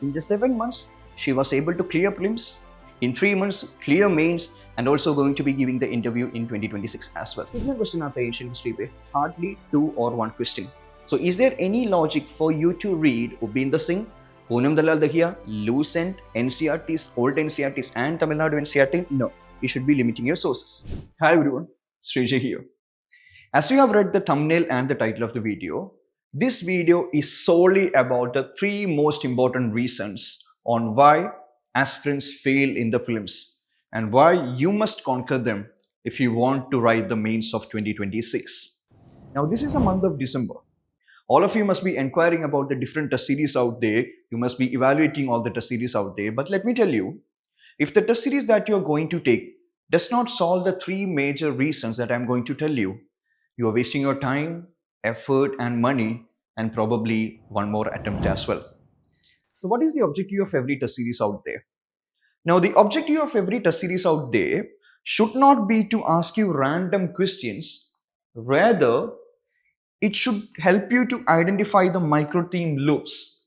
In just 7 months, she was able to clear prelims. In 3 months, clear mains, and also going to be giving the interview in 2026 as well. कितने question आते हैं Asian history पे? Hardly 2 or 1 question. So is there any logic for you to read Upinder Singh, Poonam Dalal Dahiya, Lucent, NCRTs, old NCRTs and Tamil Nadu NCRT? No, you should be limiting your sources. Hi everyone, Sreejay here. As you have read the thumbnail and the title of the video, this video is solely about the 3 most important reasons on why aspirants fail in the prelims and why you must conquer them if you want to write the mains of 2026. Now, this is a month of December. All of you must be inquiring about the different test series out there. You must be evaluating all the test series out there. But let me tell you, if the test series that you're going to take does not solve the 3 major reasons that I'm going to tell you, you are wasting your time, effort and money, and probably one more attempt as well. So what is the objective of every test series out there? Now, the objective of every test series out there should not be to ask you random questions. Rather, it should help you to identify the microtheme loops.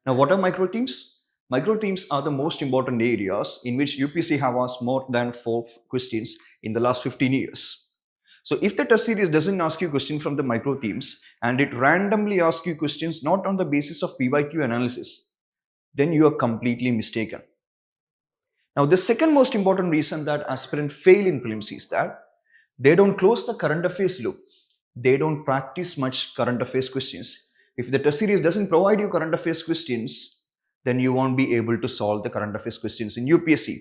Now, what are microthemes? Microthemes are the most important areas in which UPSC have asked more than 4 questions in the last 15 years. So if the test series doesn't ask you questions from the microthemes and it randomly asks you questions not on the basis of PYQ analysis, then you are completely mistaken. Now, the second most important reason that aspirants fail in prelims is that they don't close the current affairs loop. They don't practice much current affairs questions. If the test series doesn't provide you current affairs questions, then you won't be able to solve the current affairs questions in UPSC.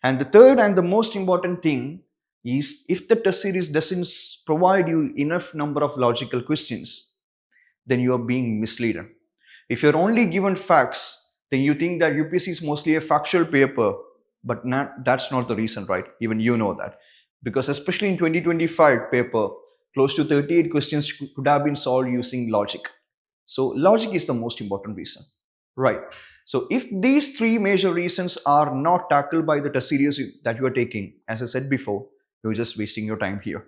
And the third and the most important thing is if the test series doesn't provide you enough number of logical questions, then you are being misled. If you're only given facts, then you think that UPSC is mostly a factual paper, but that's not the reason, right? Even you know that. Because especially in 2025 paper, close to 38 questions could have been solved using logic. So logic is the most important reason, right? So if these 3 major reasons are not tackled by the test series that you are taking, as I said before, you're just wasting your time here.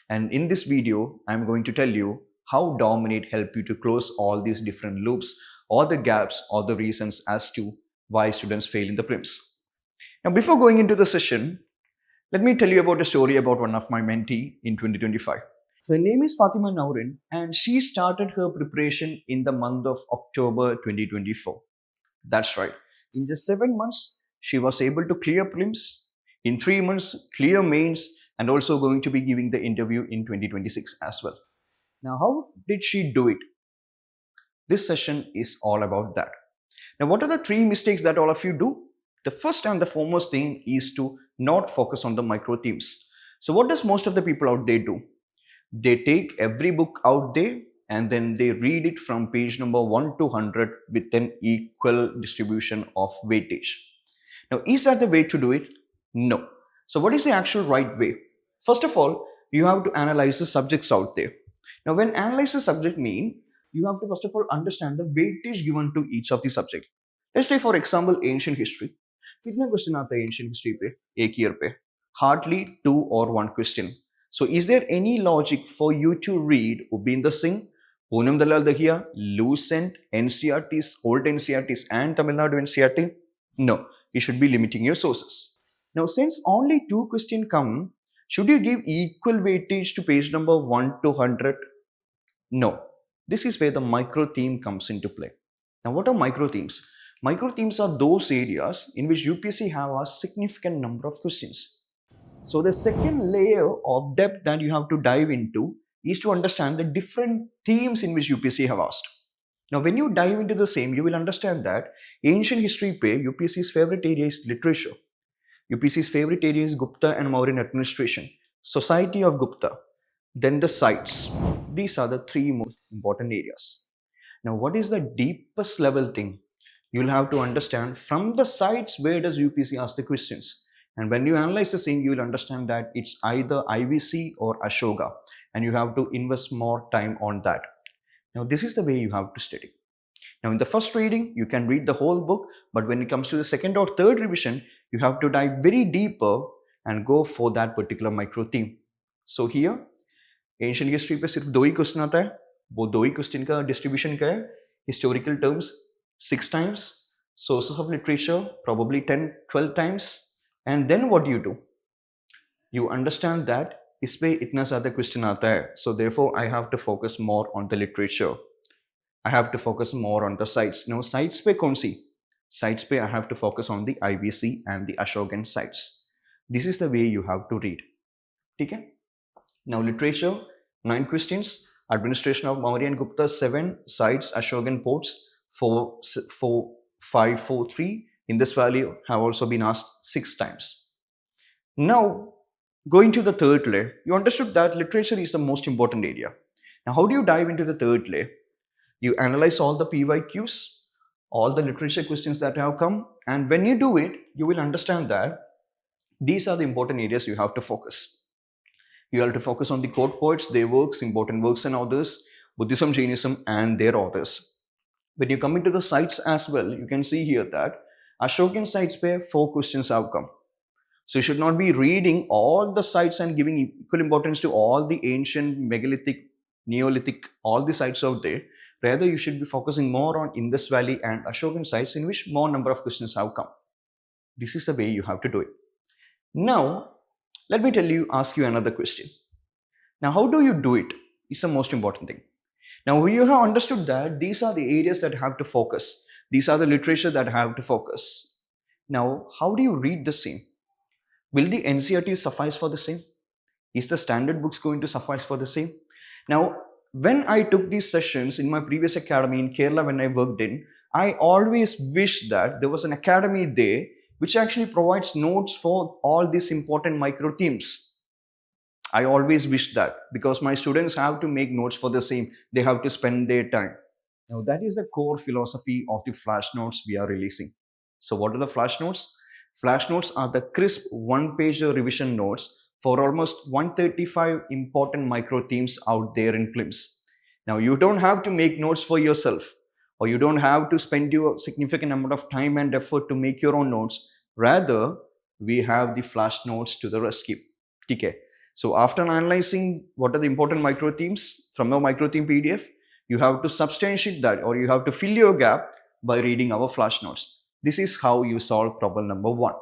And in this video, I'm going to tell you how Dominate help you to close all these different loops or the gaps or the reasons as to why students fail in the prelims. Now, before going into the session, let me tell you about a story about one of my mentee in 2025. Her name is Fatima Naurin and she started her preparation in the month of October 2024. That's right. In just 7 months, she was able to clear prelims. In 3 months, clear mains, and also going to be giving the interview in 2026 as well. Now, how did she do it? This session is all about that. Now, what are the 3 mistakes that all of you do? The first and the foremost thing is to not focus on the micro themes. So what does most of the people out there do? They take every book out there and then they read it from page number 1 to 100 with an equal distribution of weightage. Now, is that the way to do it? No. So what is the actual right way? First of all, you have to analyze the subjects out there. Now, when analyze the subject mean, you have to first of all understand the weightage given to each of the subject. Let's take for example ancient history. कितने question आते हैं ancient history पे एक year पे? Hardly 2 or 1 question. So is there any logic for you to read Upinder Singh, Poonam Dalal Dahiya, Lucent, NCRTs, old NCRTs and Tamil Nadu NCRT? No, you should be limiting your sources. Now, since only 2 questions come, should you give equal weightage to page number 1 to 100? No. This is where the micro theme comes into play. Now, what are micro themes? Micro themes are those areas in which UPSC have a significant number of questions. So the second layer of depth that you have to dive into is to understand the different themes in which UPSC have asked. Now, when you dive into the same, you will understand that ancient history pe UPSC's favorite area is literature. UPSC's favorite area is Gupta and Mauryan administration, society of Gupta, then the sites. These are the 3 most important areas. Now, what is the deepest level thing? You'll have to understand from the sites where does UPSC ask the questions. And when you analyze the same, you will understand that it's either IVC or Ashoka, and you have to invest more time on that. Now, this is the way you have to study. Now, in the first reading, you can read the whole book, but when it comes to the second or third revision, you have to dive very deeper and go for that particular micro theme. So here, ancient history पे सिर्फ 2 ही question आता है. वो 2 ही question का distribution क्या है? Historical terms 6 times, sources of literature, probably 10, 12 times. And then what do? You understand that इसमें इतना ज़्यादा question आता है, so therefore I have to focus more on the literature. I have to focus more on the sites. Now sites पे कौन सी? Sites पे I have to focus on the IBC and the Ashokan sites. This is the way you have to read. ठीक है? Now literature, 9 questions. Administration of Maurya and Gupta, 7. Sites, Ashokan ports, 4, 5, 4, 3. Indus Valley have also been asked 6 times. Now, going to the third layer, you understood that literature is the most important area. Now, how do you dive into the third layer? You analyze all the PYQs, all the literature questions that have come, and when you do it, you will understand that these are the important areas you have to focus. You have to focus on the court poets, their works, important works and authors, Buddhism, Jainism, and their authors. When you come into the sites as well, you can see here that Ashokan sites where 4 questions have come. So you should not be reading all the sites and giving equal importance to all the ancient, megalithic, Neolithic, all the sites out there. Rather, you should be focusing more on Indus Valley and Ashokan sites in which more number of questions have come. This is the way you have to do it. Now, let me ask you another question. Now, how do you do it? Is the most important thing. Now, you have understood that these are the areas that have to focus. These are the literature that have to focus. Now, how do you read the same? Will the NCERT suffice for the same? Is the standard books going to suffice for the same? Now, when I took these sessions in my previous academy in Kerala when I worked in, I always wished that there was an academy there which actually provides notes for all these important micro themes. I always wished that because my students have to make notes for the same. They have to spend their time. Now, that is the core philosophy of the flash notes we are releasing. So, what are the flash notes? Flash notes are the crisp one-page revision notes for almost 135 important micro themes out there in Prelims. Now, you don't have to make notes for yourself, or you don't have to spend your significant amount of time and effort to make your own notes. Rather, we have the flash notes to the rescue. Okay. So, after analyzing what are the important micro themes from your micro theme PDF, you have to substantiate that, or you have to fill your gap by reading our flash notes. This is how you solve problem number 1.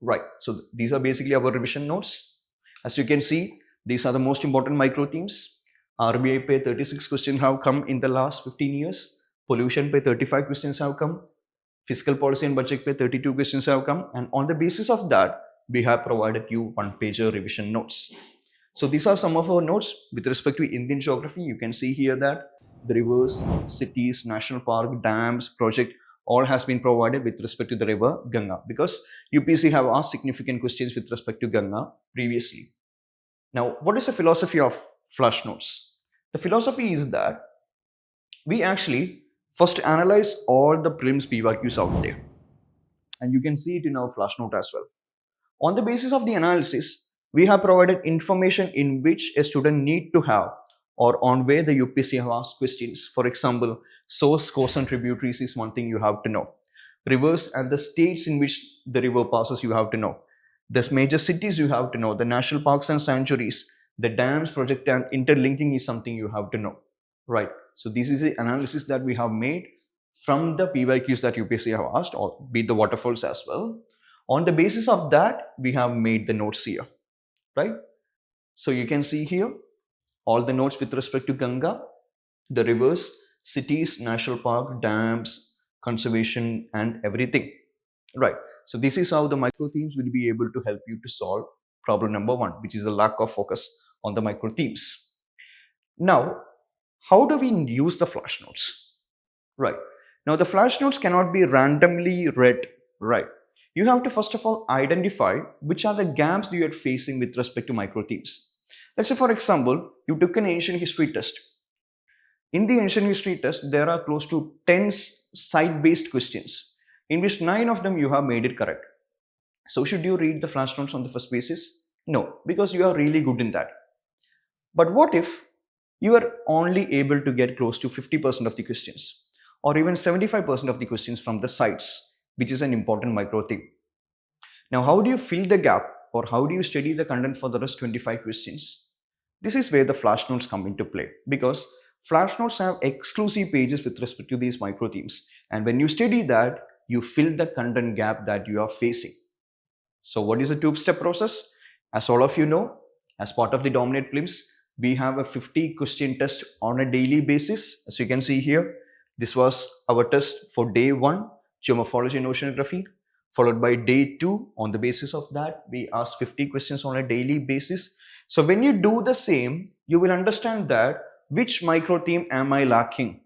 Right. So these are basically our revision notes. As you can see, these are the most important micro themes. RBI pe 36 questions have come in the last 15 years. Pollution pe 35 questions have come. Fiscal policy and budget pe 32 questions have come. And on the basis of that, we have provided you one-pager revision notes. So these are some of our notes with respect to Indian geography. You can see here that the rivers, cities, national park, dams, project, all has been provided with respect to the river Ganga, because UPSC have asked significant questions with respect to Ganga previously. Now, what is the philosophy of flash notes? The philosophy is that we actually first analyze all the prelims PYQs out there, and you can see it in our flash note as well. On the basis of the analysis, we have provided information in which a student need to have, or on where the UPSC have asked questions. For example, source, course and tributaries is one thing you have to know. Rivers and the states in which the river passes you have to know. The major cities you have to know. The national parks and sanctuaries, the dams, project and interlinking is something you have to know. Right. So this is the analysis that we have made from the PYQs that UPSC have asked, or be the waterfalls as well. On the basis of that, we have made the notes here. Right. So you can see here all the notes with respect to Ganga, the rivers, cities, national park, dams, conservation, and everything. Right. So this is how the micro themes will be able to help you to solve problem number 1, which is the lack of focus on the micro themes. Now, how do we use the flash notes? Right. Now, the flash notes cannot be randomly read. Right. You have to first of all identify which are the gaps you are facing with respect to micro themes. Let's say, for example, you took an ancient history test. In the ancient history test, there are close to 10 site-based questions, in which 9 of them you have made it correct. So should you read the flash notes on the first basis? No, because you are really good in that. But what if you are only able to get close to 50% of the questions, or even 75% of the questions from the sites, which is an important micro theme? Now, how do you fill the gap, or how do you study the content for the rest 25 questions? This is where the flash notes come into play, because flash notes have exclusive pages with respect to these micro themes. And when you study that, you fill the content gap that you are facing. So what is the two-step process? As all of you know, as part of the Dominate Prelims, we have a 50 question test on a daily basis. As you can see here, this was our test for day 1, geomorphology and oceanography, followed by day 2. On the basis of that, we asked 50 questions on a daily basis. So when you do the same, you will understand that which micro theme am I lacking.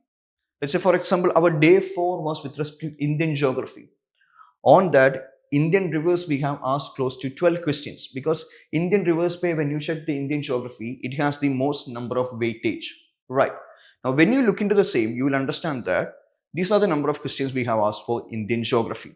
Let's say, for example, our day 4 was with respect to Indian geography. On that, Indian rivers, we have asked close to 12 questions, because Indian rivers pay, when you check the Indian geography, it has the most number of weightage. Right. Now, when you look into the same, you will understand that these are the number of questions we have asked for Indian geography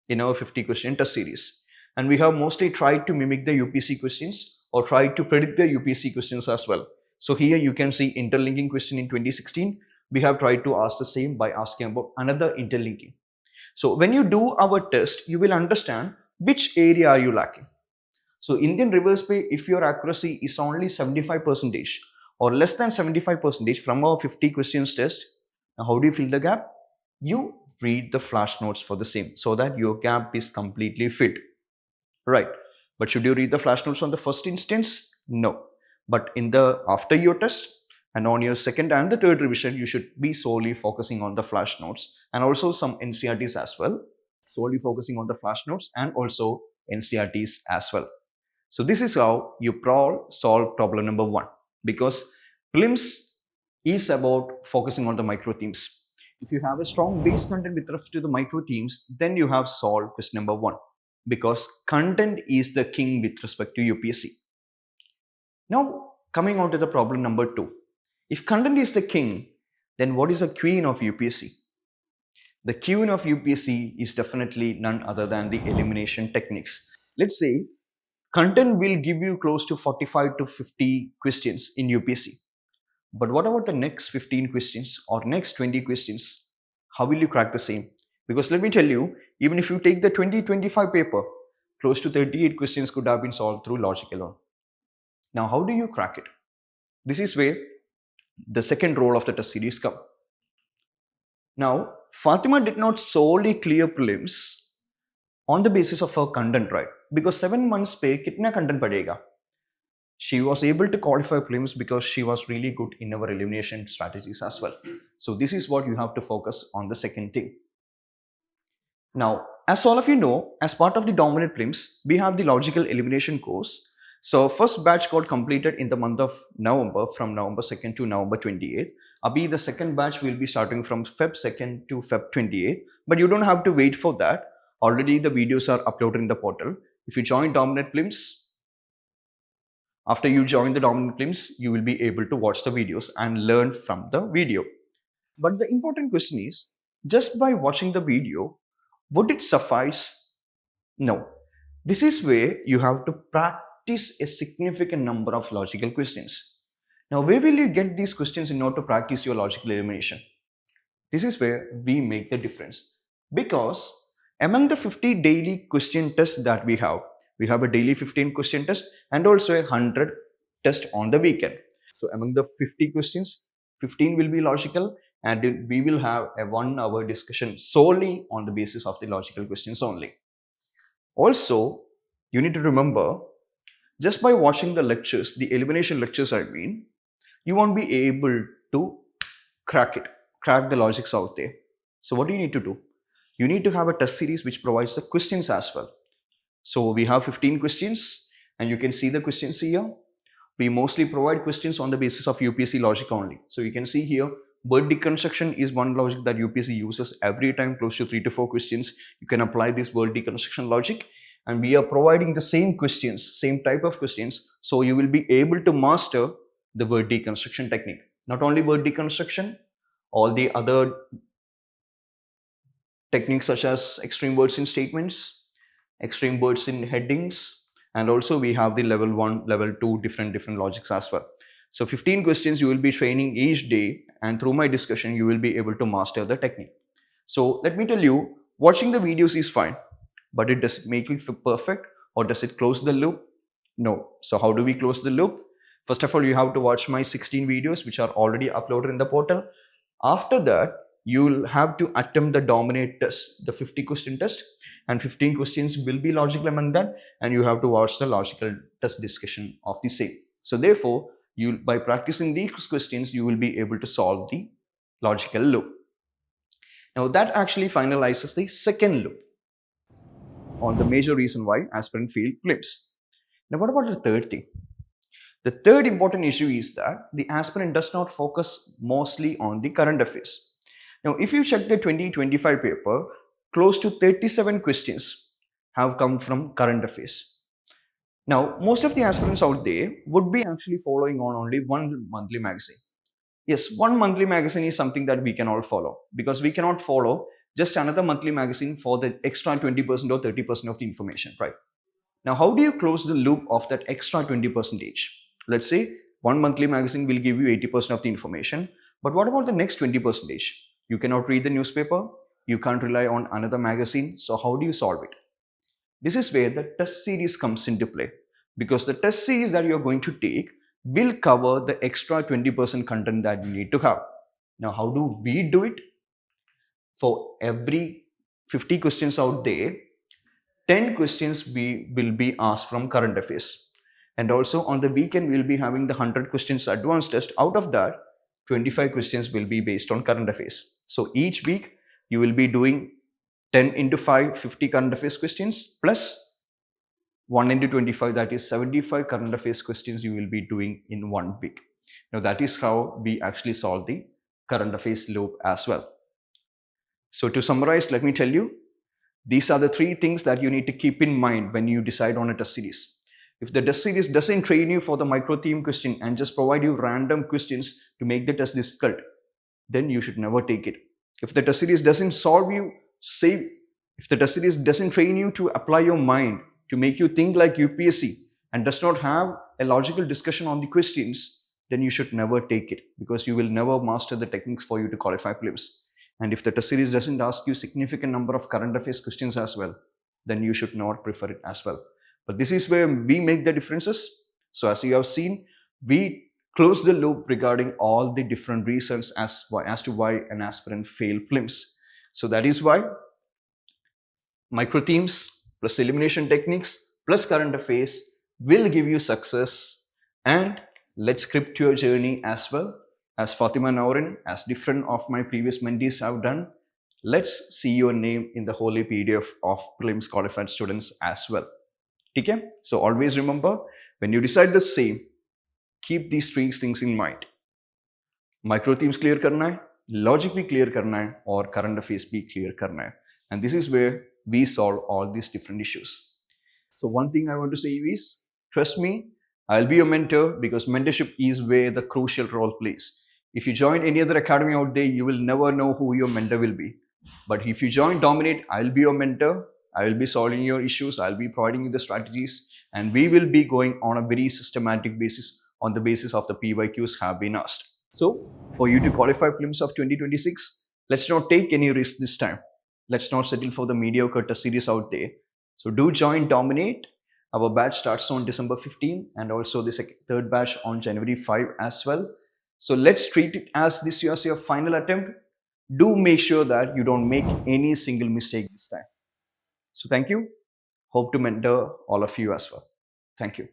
in our 50 question test series. And we have mostly tried to mimic the UPSC questions or tried to predict the UPSC questions as well. So here you can see interlinking question in 2016. We have tried to ask the same by asking about another interlinking. So when you do our test, you will understand which area are you lacking. So Indian rivers pay, if your accuracy is only 75% or less than 75% from our 50 questions test, now how do you fill the gap? You read the flash notes for the same so that your gap is completely filled. Right. But should you read the flash notes on the first instance? No. But after your test and on your second and the third revision, you should be solely focusing on the flash notes and also some NCRTs as well. Solely focusing on the flash notes and also NCRTs as well. So this is how you solve problem number 1, because prelims is about focusing on the micro themes. If you have a strong base content with respect to the micro themes, then you have solved question number 1, because content is the king with respect to UPSC. Now, coming on to the problem number 2. If content is the king, then what is the queen of UPSC? The queen of UPSC is definitely none other than the elimination techniques. Let's say content will give you close to 45 to 50 questions in UPSC. But what about the next 15 questions or next 20 questions? How will you crack the same? Because let me tell you, even if you take the 2025 paper, close to 38 questions could have been solved through logic alone. Now, how do you crack it? This is where the second role of the test series comes. Now, Fatima did not solely clear prelims on the basis of her content, right? Because 7 months pe kitna content padega? She was able to qualify prelims because she was really good in our elimination strategies as well. So this is what you have to focus on, the second thing. Now, as all of you know, as part of the Dominant Prelims, we have the logical elimination course. So first batch got completed in the month of November, from November 2nd to November 28th. Abhi, the second batch will be starting from Feb 2nd to Feb 28th. But you don't have to wait for that. Already the videos are uploaded in the portal. If you join Dominant Prelims, after you join the Dominant Prelims, you will be able to watch the videos and learn from the video. But the important question is, just by watching the video, would it suffice? No. This is where you have to practice a significant number of logical questions. Now, where will you get these questions in order to practice your logical elimination? This is where we make the difference. Because among the 50 daily question tests that we have a daily 15 question test and also a 100 test on the weekend. So among the 50 questions, 15 will be logical, and we will have a 1 hour discussion solely on the basis of the logical questions only. Also, you need to remember, just by watching the lectures, the elimination lectures I mean, you won't be able to crack the logics out there. So what do you need to do? You need to have a test series which provides the questions as well. So we have 15 questions and you can see the questions here. We mostly provide questions on the basis of UPSC logic only. So you can see here, word deconstruction is one logic that UPSC uses every time, close to 3 to 4 questions. You can apply this word deconstruction logic, and we are providing the same questions, same type of questions. So you will be able to master the word deconstruction technique. Not only word deconstruction, all the other techniques such as extreme words in statements, extreme words in headings, and also we have the level 1, level 2 different logics as well. So 15 questions you will be training each day, and through my discussion you will be able to master the technique. So let me tell you, watching the videos is fine, but it does make it perfect, or does it close the loop? No. So how do we close the loop? First of all, you have to watch my 16 videos which are already uploaded in the portal. After that, you'll have to attempt the dominate test, the 50 question test, and 15 questions will be logical among that, and you have to watch the logical test discussion of the same. So therefore, by practicing these questions, you will be able to solve the logical loop. Now that actually finalizes the second loop on the major reason why aspirant fail prelims. Now what about the third thing? The third important issue is that the aspirant does not focus mostly on the current affairs. Now, if you check the 2025 paper, close to 37 questions have come from current affairs. Now, most of the aspirants out there would be actually following on only one monthly magazine. Yes, one monthly magazine is something that we can all follow, because we cannot follow just another monthly magazine for the extra 20% or 30% of the information, right? Now, how do you close the loop of that extra 20%? Let's say one monthly magazine will give you 80% of the information, but what about the next 20%? You cannot read the newspaper, you can't rely on another magazine, so how do you solve it? This is where the test series comes into play, because the test series that you're going to take will cover the extra 20% content that you need to have. Now, how do we do it? For every 50 questions out there, 10 questions we will be asked from current affairs. And also on the weekend, we'll be having the 100 questions advanced test. Out of that, 25 questions will be based on current affairs. So each week, you will be doing 10 into 5, 50 current affairs questions, plus 1 into 25, that is 75 current affairs questions you will be doing in 1 week. Now that is how we actually solve the current affairs loop as well. So to summarize, let me tell you, these are the 3 things that you need to keep in mind when you decide on a test series. If the test series doesn't train you for the microtheme question and just provide you random questions to make the test difficult, then you should never take it. If the test series doesn't if the test series doesn't train you to apply your mind, to make you think like UPSC, and does not have a logical discussion on the questions, then you should never take it, because you will never master the techniques for you to qualify prelims. And if the test series doesn't ask you significant number of current affairs questions as well, then you should not prefer it as well. But this is where we make the differences. So as you have seen, we close the loop regarding all the different reasons as to why an aspirant fail prelims. So that is why microthemes plus elimination techniques plus current affairs will give you success. And let's script your journey as well. As Fatima Naurin, as different of my previous mentees have done, let's see your name in the holy PDF of prelims qualified students as well. Okay? So always remember, when you decide the same, keep these 3 things in mind. Microthemes clear karna hai, logic bhi clear karna hai, or current affairs bhi clear karna hai. And this is where we solve all these different issues. So one thing I want to say is, trust me, I'll be your mentor, because mentorship is where the crucial role plays. If you join any other academy out there, you will never know who your mentor will be. But if you join Dominate, I'll be your mentor. I will be solving your issues. I'll be providing you the strategies, and we will be going on a very systematic basis on the basis of the PYQs have been asked. So for you to qualify prelims of 2026, let's not take any risk this time. Let's not settle for the mediocre test series out there. So do join Dominate. Our batch starts on December 15, and also the third batch on January 5 as well. So let's treat it as this as your final attempt. Do make sure that you don't make any single mistake this time. So thank you. Hope to mentor all of you as well. Thank you.